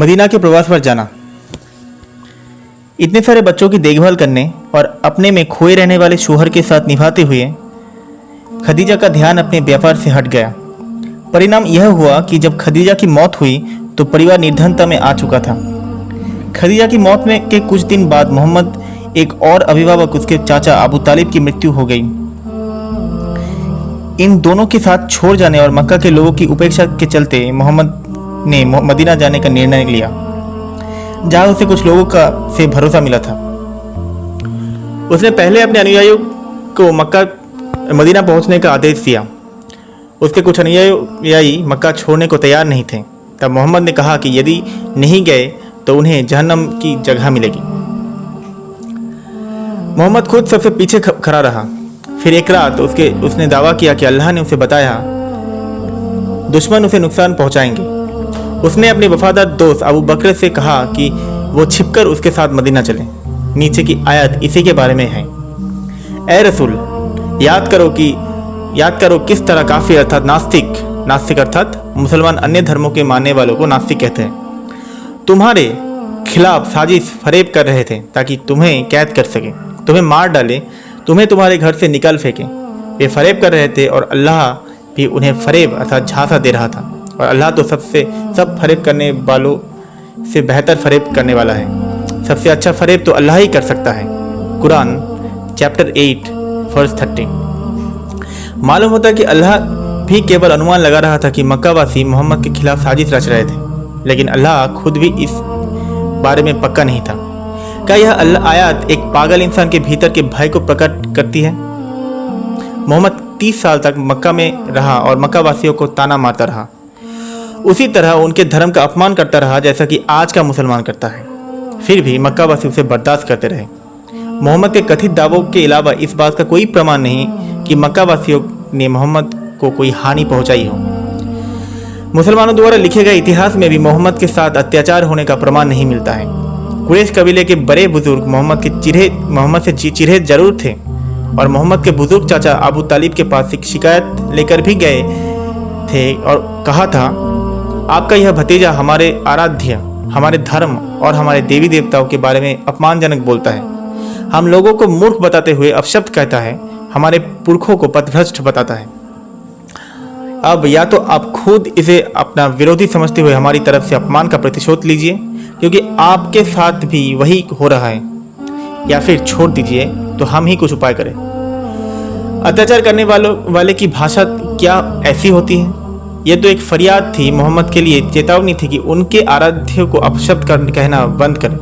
Medina के प्रवास पर जाना। इतने सारे बच्चों की देखभाल करने और अपने में खोए रहने वाले शोहर के साथ निभाते हुए खदीजा का ध्यान अपने व्यापार से हट गया। परिणाम यह हुआ कि जब खदीजा की मौत हुई तो परिवार निर्धनता में आ चुका था। खदीजा की मौत में के कुछ दिन बाद मोहम्मद एक और अभिभावक उसके चाचा अबू तालिब की मृत्यु हो गई। इन दोनों के साथ छोड़ जाने और मक्का के लोगों की उपेक्षा के चलते मोहम्मद ने मदीना जाने का निर्णय लिया, जहां उसे कुछ लोगों का से भरोसा मिला था। उसने पहले अपने अनुयायियों को मदीना पहुंचने का आदेश दिया। उसके कुछ अनुयायी मक्का छोड़ने को तैयार नहीं थे। तब मोहम्मद ने कहा कि यदि नहीं गए तो उन्हें जहन्नम की जगह मिलेगी। मोहम्मद खुद सबसे पीछे खड़ा रहा। फिर एक रात उसने दावा किया कि अल्लाह ने उसे बताया दुश्मन उसे नुकसान पहुंचाएंगे। उसने अपने वफादार दोस्त अबू बकर से कहा कि वो छिपकर उसके साथ मदीना चले। नीचे की आयत इसी के बारे में है। ए रसूल, याद करो किस तरह काफिर अर्थात नास्तिक अर्थात मुसलमान अन्य धर्मों के मानने वालों को नास्तिक कहते हैं, तुम्हारे खिलाफ साजिश फरेब कर रहे थे ताकि तुम्हें कैद कर सके, तुम्हें मार डाले, तुम्हें तुम्हारे घर से निकाल फेंके। वे फरेब कर रहे थे और अल्लाह भी उन्हें फरेब अर्थात झांसा दे रहा था। और अल्लाह तो सब फरेब करने वालों से बेहतर फरेब करने वाला है। सबसे अच्छा फरेब तो अल्लाह ही कर सकता है। Quran chapter 8 verse 30। मालूम होता है कि अल्लाह भी केवल अनुमान लगा रहा था कि मक्कावासी मोहम्मद के खिलाफ साजिश रच रहे थे, लेकिन अल्लाह खुद भी इस बारे में पक्का नहीं था। क्या यह आयत एक पागल इंसान के भीतर के भय को प्रकट करती है? मोहम्मद 30 साल तक मक्का में रहा और मक्का वासियों को ताना मारता रहा। उसी तरह उनके धर्म का अपमान करता रहा जैसा कि आज का मुसलमान करता है। फिर भी मक्का वासी उसे बर्दाश्त करते रहे। मोहम्मद के कथित दावों के अलावा इस बात का कोई प्रमाण नहीं कि मक्का वासियों ने मोहम्मद को कोई हानि पहुंचाई हो। मुसलमानों द्वारा लिखे गए इतिहास में भी मोहम्मद के साथ अत्याचार होने का प्रमाण नहीं मिलता है। कुरैश कबीले के बड़े बुजुर्ग मोहम्मद से चिढ़े जरूर थे और मोहम्मद के बुजुर्ग चाचा अबू तालिब के पास शिकायत लेकर भी गए थे और कहा था, आपका यह भतीजा हमारे आराध्य, हमारे धर्म और हमारे देवी देवताओं के बारे में अपमानजनक बोलता है, हम लोगों को मूर्ख बताते हुए अपशब्द कहता है, हमारे पुरखों को पथभ्रष्ट बताता है। अब या तो आप खुद इसे अपना विरोधी समझते हुए हमारी तरफ से अपमान का प्रतिशोध लीजिए, क्योंकि आपके साथ भी वही हो रहा है, या फिर छोड़ दीजिए तो हम ही कुछ उपाय करें। अत्याचार करने वाले की भाषा क्या ऐसी होती है? यह तो एक फरियाद थी, मोहम्मद के लिए चेतावनी थी कि उनके आराध्य को अपशब्द कहना बंद करें।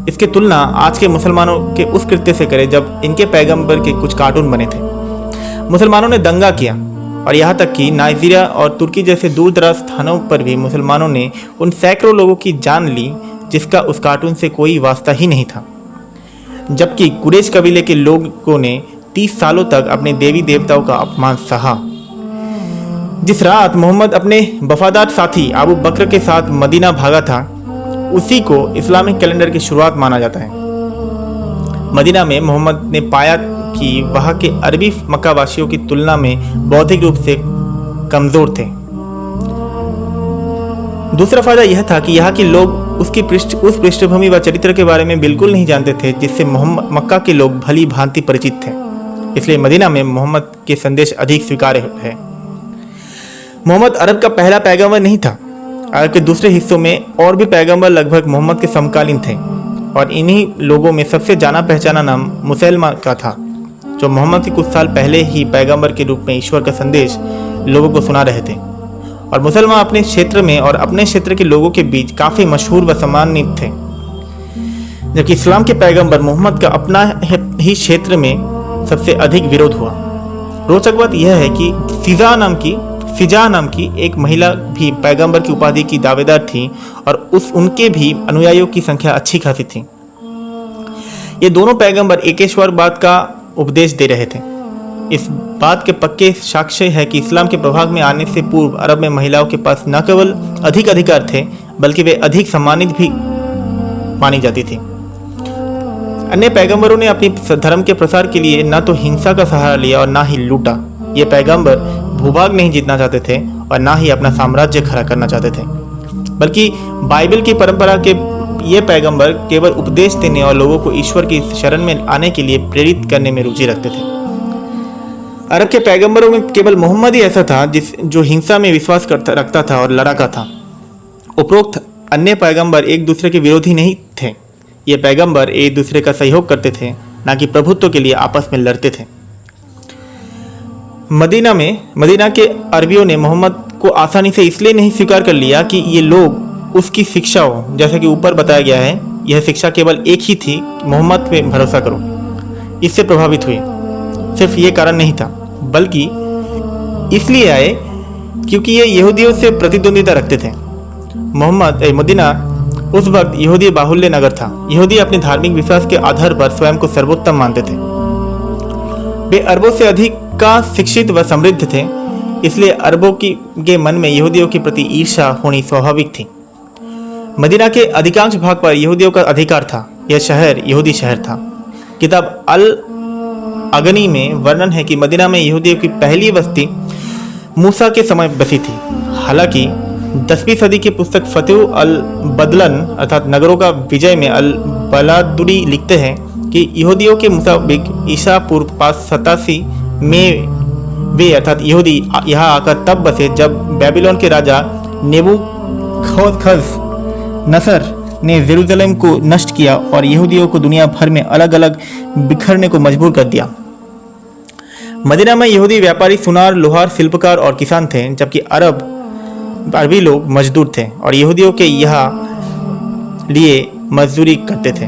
इसकी तुलना आज के मुसलमानों के उस कृत्य से करें जब इनके पैगंबर के कुछ कार्टून बने थे। मुसलमानों ने दंगा किया और यहाँ तक कि नाइजीरिया और तुर्की जैसे दूर दराज स्थानों पर भी मुसलमानों ने उन सैकड़ों लोगों की जान ली जिसका उस कार्टून से कोई वास्ता ही नहीं था। जबकि कुरैश कबीले के लोगों ने 30 सालों तक अपने देवी देवताओं का अपमान सहा। जिस रात मोहम्मद अपने वफादार साथी अबू बकर के साथ मदीना भागा था, उसी को इस्लामिक कैलेंडर की शुरुआत माना जाता है। मदीना में मोहम्मद ने पाया कि वहाँ के अरबी मक्कावासियों की तुलना में बौद्धिक रूप से कमजोर थे। दूसरा फायदा यह था कि यहाँ के लोग उस पृष्ठभूमि व चरित्र के बारे में बिल्कुल नहीं जानते थे जिससे मक्का के लोग भली भांति परिचित थे। इसलिए मदीना में मोहम्मद के संदेश अधिक स्वीकार्य है। मोहम्मद अरब का पहला पैगंबर नहीं था। अरब के दूसरे हिस्सों में और भी पैगंबर लगभग मोहम्मद के समकालीन थे और इन्हीं लोगों में सबसे जाना पहचाना नाम मुसैलमा का था, जो मोहम्मद के कुछ साल पहले ही पैगंबर के रूप में ईश्वर का संदेश लोगों को सुना रहे थे। और मुसलमान अपने क्षेत्र में और अपने क्षेत्र के लोगों के बीच काफ़ी मशहूर व सम्मानित थे, जबकि इस्लाम के पैगंबर मोहम्मद का अपना ही क्षेत्र में सबसे अधिक विरोध हुआ। रोचक बात यह है कि फिजा नाम की एक महिला भी पैगंबर की उपाधि की दावेदार थी और उनके भी अनुयायियों की संख्या अच्छी खासी थी। ये दोनों पैगंबर एकेश्वरवाद का उपदेश दे रहे थे। इस बात के पक्के साक्ष्य है कि इस्लाम के प्रभाव में आने से पूर्व अरब में महिलाओं के पास न केवल अधिक अधिकार थे, बल्कि वे अधिक सम्मानित भी मानी जाती थी। अन्य पैगंबरों ने अपनी धर्म के प्रसार के लिए न तो हिंसा का सहारा लिया और न ही लूटा। ये पैगंबर भूभाग नहीं जीतना चाहते थे और ना ही अपना साम्राज्य खड़ा करना चाहते थे। बल्कि बाइबल की परंपरा के ये पैगंबर केवल उपदेश देने और लोगों को ईश्वर की शरण में आने के लिए प्रेरित करने में रुचि रखते थे। अरब के पैगंबरों में केवल मोहम्मद ही ऐसा था जो हिंसा में विश्वास रखता था और लड़ाका था। उपरोक्त अन्य पैगंबर एक दूसरे के विरोधी नहीं थे। ये पैगंबर एक दूसरे का सहयोग करते थे, ना कि प्रभुत्व के लिए आपस में लड़ते थे। मदीना के अरबियों ने मोहम्मद को आसानी से इसलिए नहीं स्वीकार कर लिया कि ये लोग उसकी शिक्षा हो, जैसा कि ऊपर बताया गया है। यह शिक्षा केवल एक ही थी, मोहम्मद पे भरोसा करो। इससे प्रभावित हुए। सिर्फ ये कारण नहीं था, बल्कि इसलिए आए क्योंकि ये यहूदियों से प्रतिद्वंदिता रखते थे। मदीना उस वक्त यहूदी बाहुल्य नगर था। यहूदी अपने धार्मिक विश्वास के आधार पर स्वयं को सर्वोत्तम मानते थे। वे अरबों से अधिक का शिक्षित व समृद्ध थे, इसलिए अरबों के मन में यहूदियों के प्रति ईर्ष्या होनी स्वाभाविक थी। मदीना के अधिकांश भाग पर यहूदियों का अधिकार था। यह शहर यहूदी शहर था। किताब अल अगनी में वर्णन है कि मदीना में यहूदियों की पहली बस्ती मूसा के समय बसी थी। हालांकि 10वीं सदी की पुस्तक फतेह अल बदलन अर्थात नगरों का विजय में अल बलादुरी लिखते हैं कि यहूदियों के मुताबिक ईसा पूर्व 587 में वे अर्थात यहूदी यहाँ आकर तब बसे जब बेबीलोन के राजा नेबूखदनेस्सर नसर ने यरूशलेम को नष्ट किया और यहूदियों को दुनिया भर में अलग अलग बिखरने को मजबूर कर दिया। मदीना में यहूदी व्यापारी सुनार, लोहार, शिल्पकार और किसान थे, जबकि अरबी लोग मजदूर थे और यहूदियों के यहाँ लिए मजदूरी करते थे।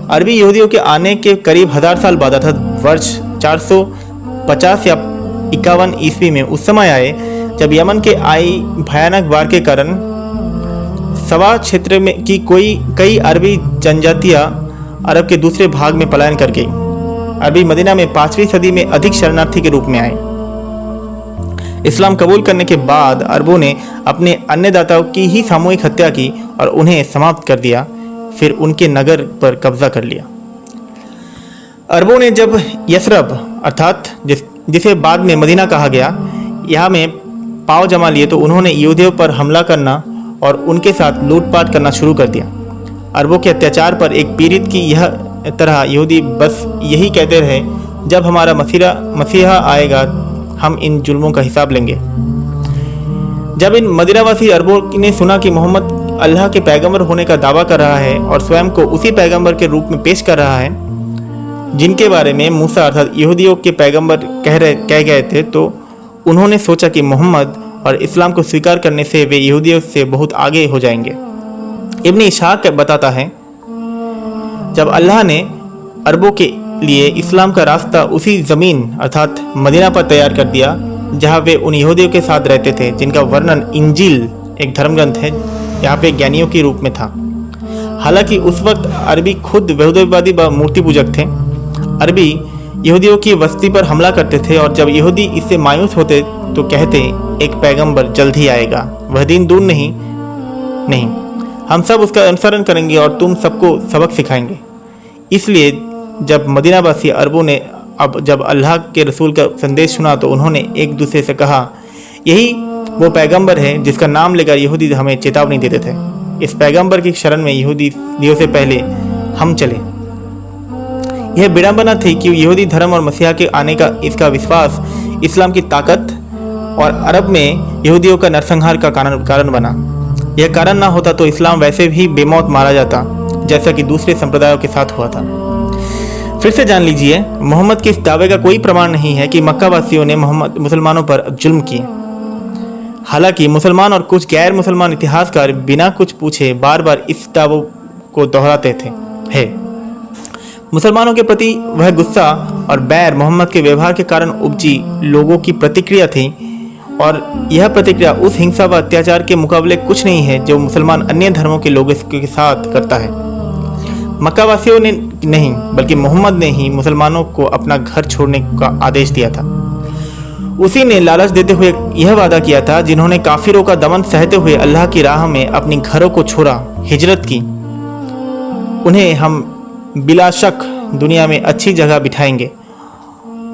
अरबी यहूदियों के आने के करीब 1000 साल बाद अर्थात वर्ष 450 या 51 ईस्वी में उस समय आए जब यमन के आई भयानक बाढ़ के कारण सवा क्षेत्र में की कई अरबी जनजातियां अरब के दूसरे भाग में पलायन कर गई। अरबी मदीना में 5वीं सदी में अधिक शरणार्थी के रूप में आए। इस्लाम कबूल करने के बाद अरबों ने अपने अन्नदाताओं की ही सामूहिक हत्या की और उन्हें समाप्त कर दिया, फिर उनके नगर पर कब्जा कर लिया। अरबों ने जब यसरब अर्थात जिसे बाद में मदीना कहा गया, यहाँ में पाँव जमा लिए तो उन्होंने यहूदियों पर हमला करना और उनके साथ लूटपाट करना शुरू कर दिया। अरबों के अत्याचार पर एक पीड़ित की यह तरह यहूदी बस यही कहते रहे, जब हमारा मसीहा आएगा हम इन जुल्मों का हिसाब लेंगे। जब इन मदीनावासी अरबों ने सुना कि मोहम्मद अल्लाह के पैगंबर होने का दावा कर रहा है और स्वयं को उसी पैगंबर के रूप में पेश कर रहा है जिनके बारे में मूसा अर्थात यहूदियों के पैगंबर कह गए थे, तो उन्होंने सोचा कि मोहम्मद और इस्लाम को स्वीकार करने से वे यहूदियों से बहुत आगे हो जाएंगे। इब्न इशाक बताता है, जब अल्लाह ने अरबों के लिए इस्लाम का रास्ता उसी ज़मीन अर्थात मदीना पर तैयार कर दिया जहाँ वे उन यहूदियों के साथ रहते थे जिनका वर्णन इंजील एक धर्मग्रंथ है यहाँ पे ज्ञानियों के रूप में था। हालांकि उस वक्त अरबी खुद यहूदवादी व मूर्ति पूजक थे। अरबी यहूदियों की बस्ती पर हमला करते थे और जब यहूदी इससे मायूस होते तो कहते एक पैगंबर जल्द ही आएगा, वह दिन दूर नहीं हम सब उसका अनुसरण करेंगे और तुम सबको सबक सिखाएंगे। इसलिए जब मदीनावासी अरबों ने जब अल्लाह के रसूल का संदेश सुना तो उन्होंने एक दूसरे से कहा, यही वो पैगंबर है जिसका नाम लेकर यहूदी हमें चेतावनी देते थे। इस पैगंबर की शरण में यहूदियों से पहले हम चले। यह विडंबना थी कि यहूदी धर्म और मसीहा के आने का इसका विश्वास इस्लाम की ताकत और अरब में यहूदियों का नरसंहार का कारण बना। यह कारण ना होता तो इस्लाम वैसे भी बेमौत मारा जाता, जैसा कि दूसरे संप्रदायों के साथ हुआ था। फिर से जान लीजिए, मोहम्मद के इस दावे का कोई प्रमाण नहीं है कि मक्का वासियों ने मुसलमानों पर जुल्म किए। हालांकि मुसलमान और कुछ गैर मुसलमान इतिहासकार बिना कुछ पूछे बार बार इस दावों को दोहराते थे। मुसलमानों के प्रति वह गुस्सा और बैर मोहम्मद के व्यवहार के कारण उपजी लोगों की प्रतिक्रिया थी, और यह प्रतिक्रिया उस हिंसा व अत्याचार के मुकाबले कुछ नहीं है जो मुसलमान अन्य धर्मों के लोगों के साथ करता है। मक्कावासियों ने नहीं बल्कि मोहम्मद ने ही मुसलमानों को अपना घर छोड़ने का आदेश दिया था। उसी ने लालच देते हुए यह वादा किया था, जिन्होंने काफिरों का दमन सहते हुए अल्लाह की राह में अपनी घरों को छोड़ा, हिजरत की, उन्हें हम बिला शक दुनिया में अच्छी जगह बिठाएंगे।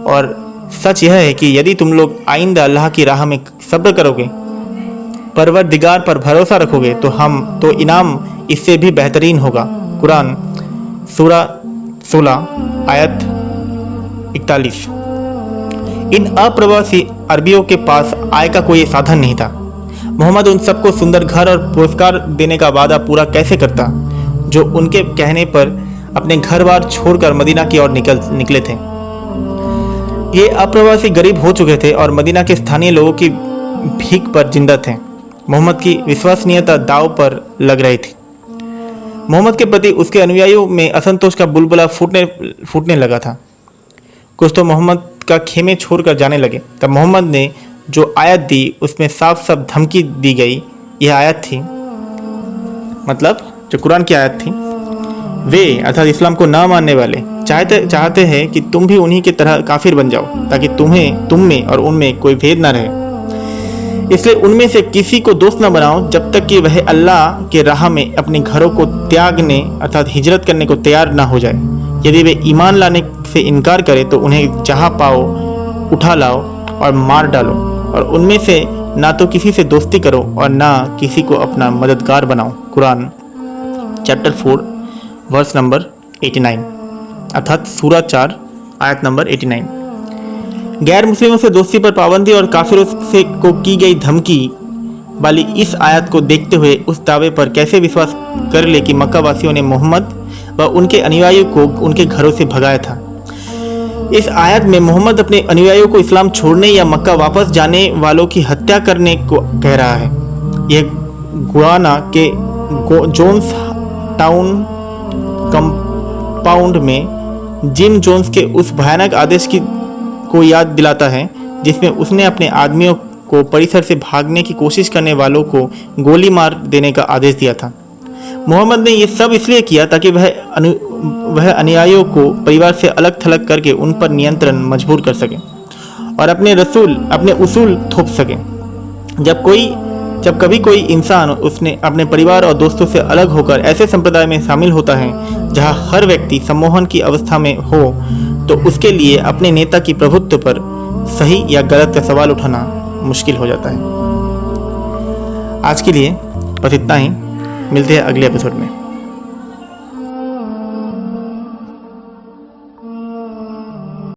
और सच यह है कि यदि तुम लोग आइंदा अल्लाह की राह में सब्र करोगे परवरदिगार पर भरोसा रखोगे तो इनाम इससे भी बेहतरीन होगा। कुरान सूरा 16 आयत 41। इन अप्रवासी अरबियों के पास आय का कोई साधन नहीं था। मोहम्मद उन सबको सुंदर घर और पुरस्कार देने का वादा पूरा कैसे करता जो उनके कहने पर अपने घर बार छोड़कर मदीना की ओर निकले थे। ये अप्रवासी गरीब हो चुके थे और मदीना के स्थानीय लोगों की भीख पर जिंदा थे। मोहम्मद की विश्वसनीयता दांव पर लग रही थी। मोहम्मद के प्रति उसके अनुयायियों में असंतोष का बुलबुला फूटने लगा था। कुछ तो मोहम्मद का खेमे छोड़कर जाने लगे। तब मोहम्मद ने जो आयत दी उसमें साफ साफ धमकी दी गई। यह आयत थी, मतलब जो कुरान की आयत थी, वे अर्थात इस्लाम को ना मानने वाले चाहते हैं कि तुम भी उन्हीं की तरह काफिर बन जाओ, ताकि तुम में और उनमें कोई भेद ना रहे। इसलिए उनमें से किसी को दोस्त न बनाओ जब तक कि वह अल्लाह के राह में अपने घरों को त्यागने अर्थात हिजरत करने को तैयार ना हो जाए। यदि वे ईमान लाने से इनकार करें तो उन्हें जहाँ पाओ उठा लाओ और मार डालो, और उनमें से ना तो किसी से दोस्ती करो और ना किसी को अपना मददगार बनाओ। कुरान चैप्टर 4 वर्स नंबर 89 अर्थात सूरा 4 आयत नंबर 89। गैर मुस्लिमों से दोस्ती पर पाबंदी और काफिरों से को की गई धमकी वाली इस आयत को देखते हुए उस दावे पर कैसे विश्वास कर ले कि मक्का वासियों ने मोहम्मद व उनके अनुयायियों को उनके घरों से भगाया था। इस आयत में मोहम्मद अपने अनुयायियों को इस्लाम छोड़ने या मक्का वापस जाने वालों की हत्या करने को कह रहा है। यह गुआना के जोन्स टाउन कंपाउंड में जिम जोन्स के उस भयानक आदेश को याद दिलाता है जिसमें उसने अपने आदमियों को परिसर से भागने की कोशिश करने वालों को गोली मार देने का आदेश दिया था। मोहम्मद ने यह सब इसलिए किया ताकि वह अनुयायियों को परिवार से अलग थलग करके उन पर नियंत्रण मजबूर कर सके और अपने उसूल थोप सके। जब कभी कोई इंसान उसने अपने परिवार और दोस्तों से अलग होकर ऐसे संप्रदाय में शामिल होता है जहां हर व्यक्ति सम्मोहन की अवस्था में हो, तो उसके लिए अपने नेता की प्रभुत्व पर सही या गलत का सवाल उठाना मुश्किल हो जाता है। आज के लिए बस इतना ही। मिलते हैं अगले एपिसोड में।